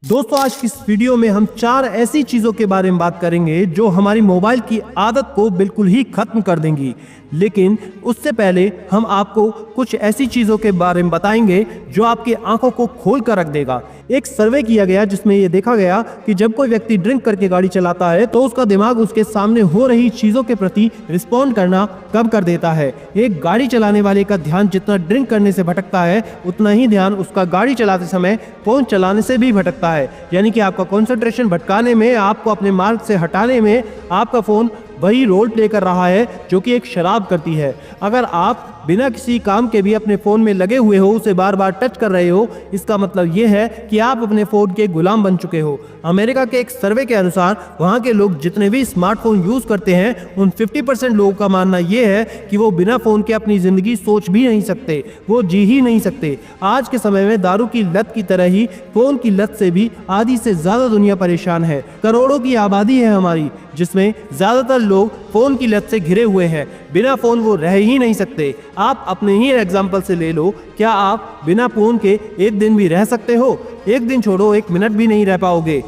दोस्तों आज की इस वीडियो में हम 4 ऐसी चीजों के बारे में बात करेंगे जो हमारी मोबाइल की आदत को बिल्कुल ही खत्म कर देंगी। लेकिन उससे पहले हम आपको कुछ ऐसी चीजों के बारे में बताएंगे जो आपकी आंखों को खोल कर रख देगा। एक सर्वे किया गया जिसमें यह देखा गया कि जब कोई व्यक्ति ड्रिंक करके गाड़ी चलाता है तो उसका दिमाग उसके सामने हो रही चीजों के प्रति रिस्पॉन्ड करना कम कर देता है। एक गाड़ी चलाने वाले का ध्यान जितना ड्रिंक करने से भटकता है उतना ही ध्यान उसका गाड़ी चलाते समय फोन चलाने से भी भटकता है। यानी कि आपका कंसंट्रेशन भटकाने में, आपको अपने मार्ग से हटाने में आपका फोन वही रोल प्ले कर रहा है जो कि एक शराब करती है। अगर आप बिना किसी काम के भी अपने फ़ोन में लगे हुए हो, उसे बार बार टच कर रहे हो, इसका मतलब ये है कि आप अपने फ़ोन के गुलाम बन चुके हो। अमेरिका के एक सर्वे के अनुसार वहाँ के लोग जितने भी स्मार्टफोन यूज़ करते हैं उन 50% लोगों का मानना ये है कि वो बिना फ़ोन के अपनी ज़िंदगी सोच भी नहीं सकते, वो जी ही नहीं सकते। आज के समय में दारू की लत की तरह ही फ़ोन की लत से भी आधी से ज़्यादा दुनिया परेशान है। करोड़ों की आबादी है हमारी, जिसमें ज़्यादातर लोग फ़ोन की लत से घिरे हुए हैं। बिना फ़ोन वो रह ही नहीं सकते। आप अपने ही एग्जाम्पल से ले लो, क्या आप बिना फ़ोन के एक दिन भी रह सकते हो? एक दिन छोड़ो, एक मिनट भी नहीं रह पाओगे।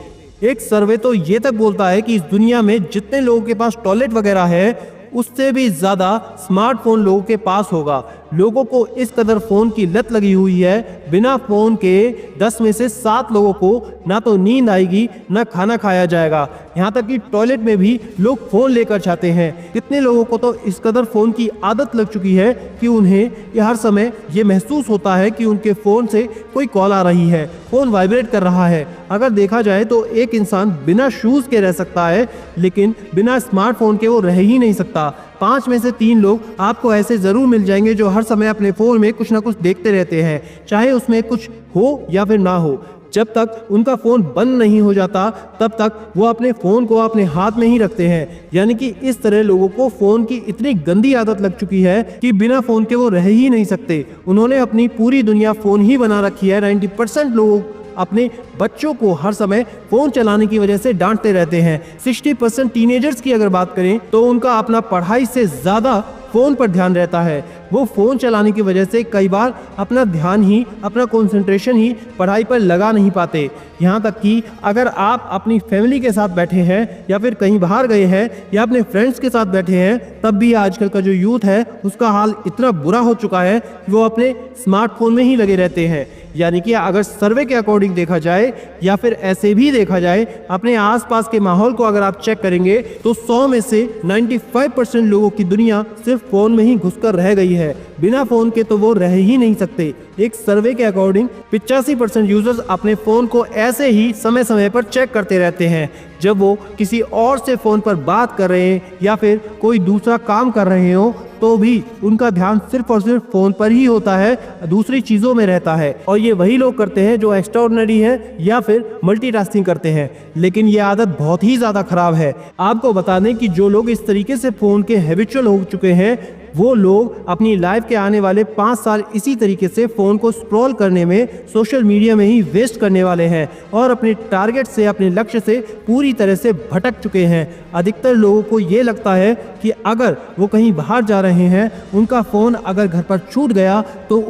एक सर्वे तो ये तक बोलता है कि इस दुनिया में जितने लोगों के पास टॉयलेट वगैरह है उससे भी ज़्यादा स्मार्टफोन लोगों के पास होगा। लोगों को इस कदर फ़ोन की लत लगी हुई है, बिना फ़ोन के 10 में से 7 लोगों को ना तो नींद आएगी ना खाना खाया जाएगा। यहाँ तक कि टॉयलेट में भी लोग फ़ोन लेकर जाते हैं। कितने लोगों को तो इस कदर फ़ोन की आदत लग चुकी है कि उन्हें हर समय ये महसूस होता है कि उनके फ़ोन से कोई कॉल आ रही है, फ़ोन वाइब्रेट कर रहा है। अगर देखा जाए तो एक इंसान बिना शूज़ के रह सकता है, लेकिन बिना स्मार्टफोन के वो रह ही नहीं सकता। 5 में से 3 लोग आपको ऐसे ज़रूर मिल जाएंगे जो हर समय अपने फ़ोन में कुछ ना कुछ देखते रहते हैं, चाहे उसमें कुछ हो या फिर ना हो। जब तक उनका फ़ोन बंद नहीं हो जाता तब तक वो अपने फ़ोन को अपने हाथ में ही रखते हैं। यानी कि इस तरह लोगों को फ़ोन की इतनी गंदी आदत लग चुकी है कि बिना फ़ोन के वो रह ही नहीं सकते। उन्होंने अपनी पूरी दुनिया फ़ोन ही बना रखी है। 90% लोग अपने बच्चों को हर समय फ़ोन चलाने की वजह से डांटते रहते हैं। 60% टीनेजर्स की अगर बात करें तो उनका अपना पढ़ाई से ज़्यादा फ़ोन पर ध्यान रहता है। वो फ़ोन चलाने की वजह से कई बार अपना ध्यान ही, अपना कंसंट्रेशन ही पढ़ाई पर लगा नहीं पाते। यहाँ तक कि अगर आप अपनी फैमिली के साथ बैठे हैं या फिर कहीं बाहर गए हैं या अपने फ्रेंड्स के साथ बैठे हैं, तब भी आजकल का जो यूथ है उसका हाल इतना बुरा हो चुका है कि वो अपने स्मार्टफोन में ही लगे रहते हैं। यानी कि अगर सर्वे के अकॉर्डिंग देखा जाए या फिर ऐसे भी देखा जाए, अपने आसपास के माहौल को अगर आप चेक करेंगे तो 100 में से 95% लोगों की दुनिया सिर्फ फ़ोन में ही घुसकर रह गई है। बिना फ़ोन के तो वो रह ही नहीं सकते। एक सर्वे के अकॉर्डिंग 85% यूजर्स अपने फ़ोन को ऐसे ही समय समय पर चेक करते रहते हैं। जब वो किसी और से फ़ोन पर बात कर रहे हैं या फिर कोई दूसरा काम कर रहे हो तो भी उनका ध्यान सिर्फ और सिर्फ फ़ोन पर ही होता है, दूसरी चीज़ों में रहता है। और ये वही लोग करते हैं जो एक्स्ट्राऑर्डिनरी है या फिर मल्टीटास्किंग करते हैं। लेकिन ये आदत बहुत ही ज़्यादा ख़राब है। आपको बता दें कि जो लोग इस तरीके से फ़ोन के हैबिचुअल हो चुके हैं वो लोग अपनी लाइफ के आने वाले 5 साल इसी तरीके से फ़ोन को स्क्रॉल करने में, सोशल मीडिया में ही वेस्ट करने वाले हैं और अपने टारगेट से, अपने लक्ष्य से पूरी तरह से भटक चुके हैं। अधिकतर लोगों को ये लगता है कि अगर वो कहीं बाहर जा रहे हैं, उनका फ़ोन अगर घर पर छूट गया तो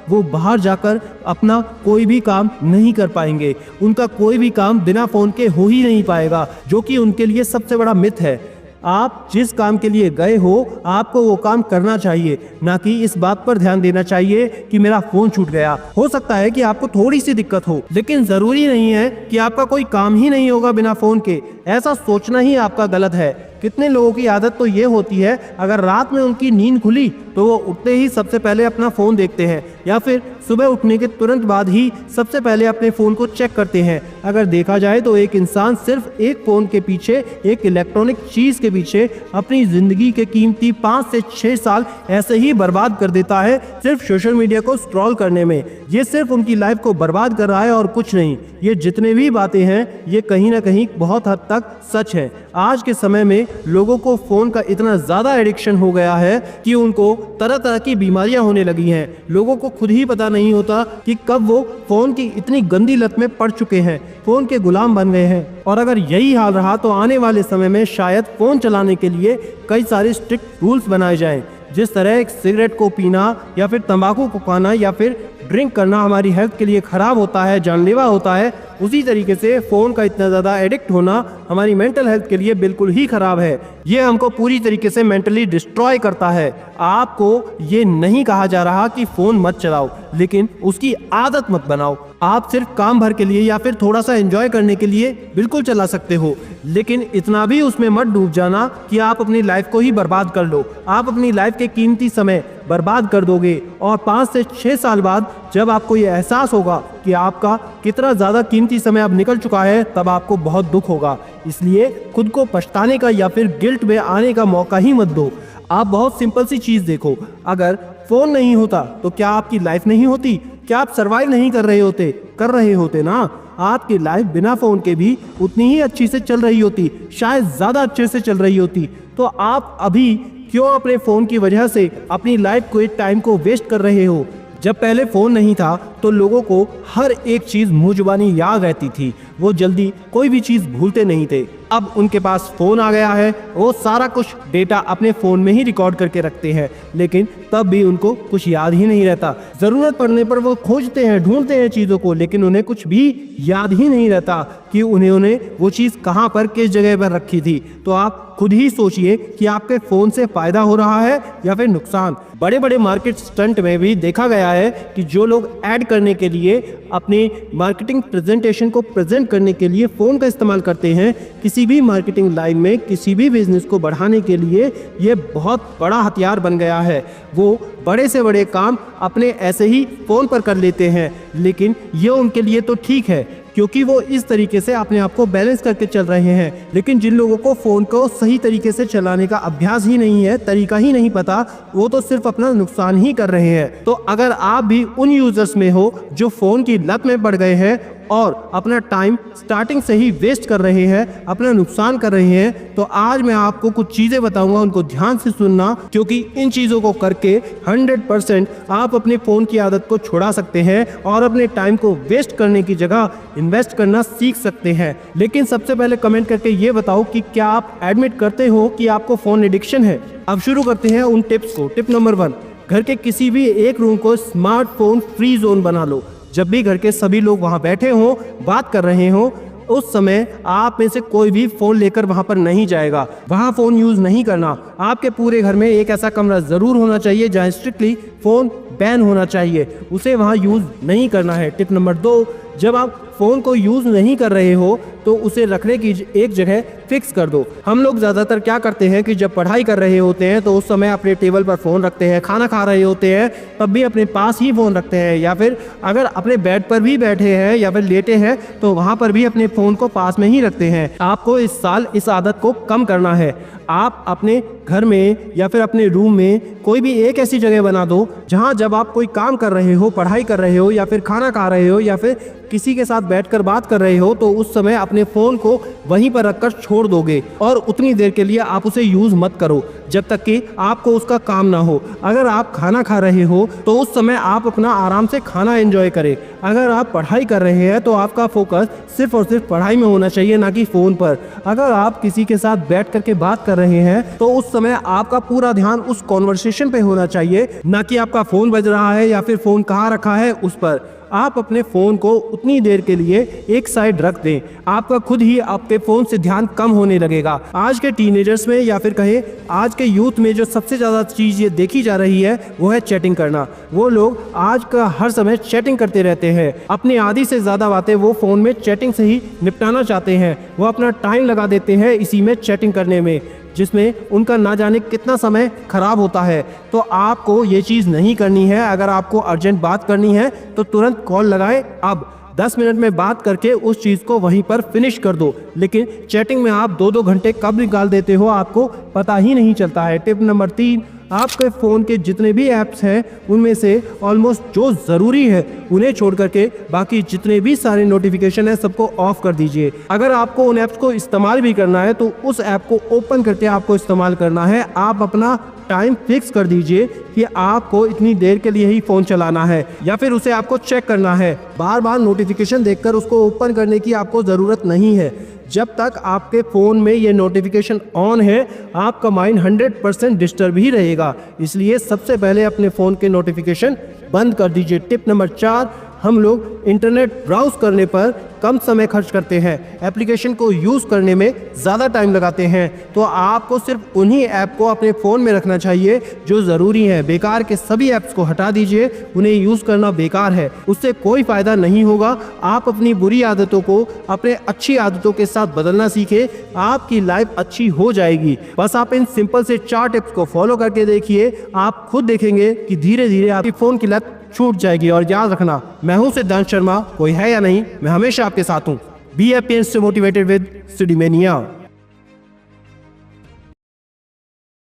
वो बाहर जाकर अपना कोई भी काम नहीं कर पाएंगे। उनका कोई भी काम बिना फ़ोन के हो ही नहीं पाएगा, जो कि उनके लिए सबसे बड़ा मिथ है। आप जिस काम के लिए गए हो आपको वो काम करना चाहिए, ना कि इस बात पर ध्यान देना चाहिए कि मेरा फ़ोन छूट गया। हो सकता है कि आपको थोड़ी सी दिक्कत हो, लेकिन ज़रूरी नहीं है कि आपका कोई काम ही नहीं होगा बिना फ़ोन के। ऐसा सोचना ही आपका गलत है। कितने लोगों की आदत तो ये होती है, अगर रात में उनकी नींद खुली तो वो उठते ही सबसे पहले अपना फ़ोन देखते हैं या फिर सुबह उठने के तुरंत बाद ही सबसे पहले अपने फ़ोन को चेक करते हैं। अगर देखा जाए तो एक इंसान सिर्फ एक फ़ोन के पीछे, एक इलेक्ट्रॉनिक चीज़ के पीछे अपनी ज़िंदगी के कीमती 5 से 6 साल ऐसे ही बर्बाद कर देता है, सिर्फ सोशल मीडिया को स्क्रॉल करने में। ये सिर्फ उनकी लाइफ को बर्बाद कर रहा है और कुछ नहीं। ये जितने भी बातें हैं ये कहीं ना कहीं बहुत हद तक सच है। आज के समय में लोगों को फ़ोन का इतना ज़्यादा एडिक्शन हो गया है कि उनको तरह तरह की बीमारियां होने लगी हैं। लोगों को खुद ही पता नहीं होता कि कब वो फ़ोन की इतनी गंदी लत में पड़ चुके हैं, फ़ोन के गुलाम बन गए हैं। और अगर यही हाल रहा तो आने वाले समय में शायद फ़ोन चलाने के लिए कई सारे स्ट्रिक्ट रूल्स बनाए जाएं, जिस तरह एक सिगरेट को पीना या फिर तंबाकू को खाना या फिर ड्रिंक करना हमारी हेल्थ के लिए खराब होता है, जानलेवा होता है, उसी तरीके से फ़ोन का इतना ज़्यादा एडिक्ट होना हमारी मेंटल हेल्थ के लिए बिल्कुल ही खराब है। ये हमको पूरी तरीके से मेंटली डिस्ट्रॉय करता है। आपको ये नहीं कहा जा रहा कि फ़ोन मत चलाओ, लेकिन उसकी आदत मत बनाओ। आप सिर्फ काम भर के लिए या फिर थोड़ा सा एंजॉय करने के लिए बिल्कुल चला सकते हो, लेकिन इतना भी उसमें मत डूब जाना कि आप अपनी लाइफ को ही बर्बाद कर लो। आप अपनी लाइफ के कीमती समय बर्बाद कर दोगे और 5 से 6 साल बाद जब आपको ये एहसास होगा कि आपका कितना ज़्यादा कीमती समय अब निकल चुका है, तब आपको बहुत दुख होगा। इसलिए खुद को पछताने का या फिर गिल्ट में आने का मौका ही मत दो। आप बहुत सिंपल सी चीज़ देखो, अगर फ़ोन नहीं होता तो क्या आपकी लाइफ नहीं होती? क्या आप सर्वाइव नहीं कर रहे होते ना? आपकी लाइफ बिना फ़ोन के भी उतनी ही अच्छी से चल रही होती, शायद ज़्यादा अच्छे से चल रही होती। तो आप अभी क्यों अपने फ़ोन की वजह से अपनी लाइफ को, टाइम को वेस्ट कर रहे हो? जब पहले फ़ोन नहीं था तो लोगों को हर एक चीज़ मुँह जुबानी याद रहती थी, वो जल्दी कोई भी चीज़ भूलते नहीं थे। अब उनके पास फ़ोन आ गया है, वो सारा कुछ डेटा अपने फ़ोन में ही रिकॉर्ड करके रखते हैं, लेकिन तब भी उनको कुछ याद ही नहीं रहता। ज़रूरत पड़ने पर वो खोजते हैं, ढूंढते हैं चीज़ों को, लेकिन उन्हें कुछ भी याद ही नहीं रहता कि उन्होंने वो चीज़ कहाँ पर, किस जगह पर रखी थी। तो आप खुद ही सोचिए कि आपके फ़ोन से फ़ायदा हो रहा है या फिर नुकसान। बड़े बड़े मार्केट स्टंट में भी देखा गया है कि जो लोग ऐड करने के लिए, अपने मार्केटिंग प्रेजेंटेशन को प्रेजेंट करने के लिए फ़ोन का इस्तेमाल करते हैं, किसी भी मार्केटिंग लाइन में, किसी भी बिजनेस को बढ़ाने के लिए ये बहुत बड़ा हथियार बन गया है। वो बड़े से बड़े काम अपने ऐसे ही फ़ोन पर कर लेते हैं, लेकिन ये उनके लिए तो ठीक है क्योंकि वो इस तरीके से अपने आप को बैलेंस करके चल रहे हैं। लेकिन जिन लोगों को फ़ोन को सही तरीके से चलाने का अभ्यास ही नहीं है, तरीका ही नहीं पता, वो तो सिर्फ अपना नुकसान ही कर रहे हैं। तो अगर आप भी उन यूजर्स में हो जो फ़ोन की लत में पड़ गए हैं और अपना टाइम स्टार्टिंग से ही वेस्ट कर रहे हैं, अपना नुकसान कर रहे हैं, तो आज मैं आपको कुछ चीज़ें बताऊंगा, उनको ध्यान से सुनना, क्योंकि इन चीज़ों को करके 100% आप अपने फ़ोन की आदत को छुड़ा सकते हैं और अपने टाइम को वेस्ट करने की जगह इन्वेस्ट करना सीख सकते हैं। लेकिन सबसे पहले कमेंट करके ये बताओ कि क्या आप एडमिट करते हो कि आपको फ़ोन एडिक्शन है। अब शुरू करते हैं उन टिप्स को। टिप नंबर 1, घर के किसी भी एक रूम को स्मार्टफोन फ्री जोन बना लो। जब भी घर के सभी लोग वहाँ बैठे हों, बात कर रहे हों, उस समय आप में से कोई भी फ़ोन लेकर वहाँ पर नहीं जाएगा। वहाँ फ़ोन यूज़ नहीं करना। आपके पूरे घर में एक ऐसा कमरा ज़रूर होना चाहिए जहाँ स्ट्रिक्टली फ़ोन बैन होना चाहिए, उसे वहाँ यूज़ नहीं करना है। टिप नंबर 2, जब आप फ़ोन को यूज़ नहीं कर रहे हो तो उसे रखने की एक जगह फिक्स कर दो। हम लोग ज़्यादातर क्या करते हैं कि जब पढ़ाई कर रहे होते हैं तो उस समय अपने टेबल पर फ़ोन रखते हैं, खाना खा रहे होते हैं तब भी अपने पास ही फ़ोन रखते हैं, या फिर अगर अपने बेड पर भी बैठे हैं या फिर लेटे हैं तो वहाँ पर भी अपने फ़ोन को पास में ही रखते हैं। आपको इस साल इस आदत को कम करना है। आप अपने घर में या फिर अपने रूम में कोई भी एक ऐसी जगह बना दो जहाँ जब आप कोई काम कर रहे हो, पढ़ाई कर रहे हो या फिर खाना खा रहे हो या फिर किसी के साथ बैठकर बात कर रहे हो, तो उस समय अपने फ़ोन को वहीं पर रखकर छोड़ दोगे और उतनी देर के लिए आप उसे यूज़ मत करो जब तक कि आपको उसका काम ना हो। अगर आप खाना खा रहे हो तो उस समय आप अपना आराम से खाना एंजॉय करें। अगर आप पढ़ाई कर रहे हैं तो आपका फोकस सिर्फ और सिर्फ पढ़ाई में होना चाहिए, ना कि फ़ोन पर। अगर आप किसी के साथ बैठ करके बात कर रहे हैं तो उस समय आपका पूरा ध्यान उस कॉन्वर्सेशन पे होना चाहिए, ना कि आपका फ़ोन बज रहा है या फिर फ़ोन कहाँ रखा है उस पर। आप अपने फ़ोन को उतनी देर के लिए एक साइड रख दें, आपका खुद ही आपके फ़ोन से ध्यान कम होने लगेगा। आज के टीनेजर्स में या फिर कहें आज के यूथ में जो सबसे ज़्यादा चीज़ ये देखी जा रही है वो है चैटिंग करना। वो लोग आज का हर समय चैटिंग करते रहते हैं। अपनी आधी से ज़्यादा बातें वो फ़ोन में चैटिंग से ही निपटाना चाहते हैं। वो अपना टाइम लगा देते हैं इसी में चैटिंग करने में, जिसमें उनका ना जाने कितना समय खराब होता है। तो आपको ये चीज़ नहीं करनी है। अगर आपको अर्जेंट बात करनी है तो तुरंत कॉल लगाएं। अब 10 मिनट में बात करके उस चीज़ को वहीं पर फिनिश कर दो, लेकिन चैटिंग में आप 2-2 घंटे कब निकाल देते हो आपको पता ही नहीं चलता है। टिप नंबर 3, आपके फ़ोन के जितने भी ऐप्स हैं उनमें से ऑलमोस्ट जो ज़रूरी है उन्हें छोड़ करके बाकी जितने भी सारे नोटिफिकेशन है सबको ऑफ कर दीजिए। अगर आपको उन ऐप्स को इस्तेमाल भी करना है तो उस ऐप को ओपन करके आपको इस्तेमाल करना है। आप अपना टाइम फिक्स कर दीजिए कि आपको इतनी देर के लिए ही फ़ोन चलाना है या फिर उसे आपको चेक करना है। बार बार नोटिफिकेशन देखकर उसको ओपन करने की आपको ज़रूरत नहीं है। जब तक आपके फ़ोन में ये नोटिफिकेशन ऑन है आपका माइंड 100% डिस्टर्ब ही रहेगा। इसलिए सबसे पहले अपने फ़ोन के नोटिफिकेशन बंद कर दीजिए। टिप नंबर 4, हम लोग इंटरनेट ब्राउज करने पर कम समय खर्च करते हैं, एप्लीकेशन को यूज़ करने में ज़्यादा टाइम लगाते हैं। तो आपको सिर्फ उन्हीं ऐप को अपने फ़ोन में रखना चाहिए जो ज़रूरी है। बेकार के सभी ऐप्स को हटा दीजिए, उन्हें यूज़ करना बेकार है, उससे कोई फ़ायदा नहीं होगा। आप अपनी बुरी आदतों को अपने अच्छी आदतों के साथ बदलना सीखें, आपकी लाइफ अच्छी हो जाएगी। बस आप इन सिंपल से 4 टिप्स को फॉलो करके देखिए, आप खुद देखेंगे कि धीरे धीरे आपकी फ़ोन की लत छूट जाएगी। और याद रखना, मैं हूं सिद्धांत शर्मा, कोई है या नहीं, मैं हमेशा आपके साथ हूं। Be happy and stay motivated with study mania.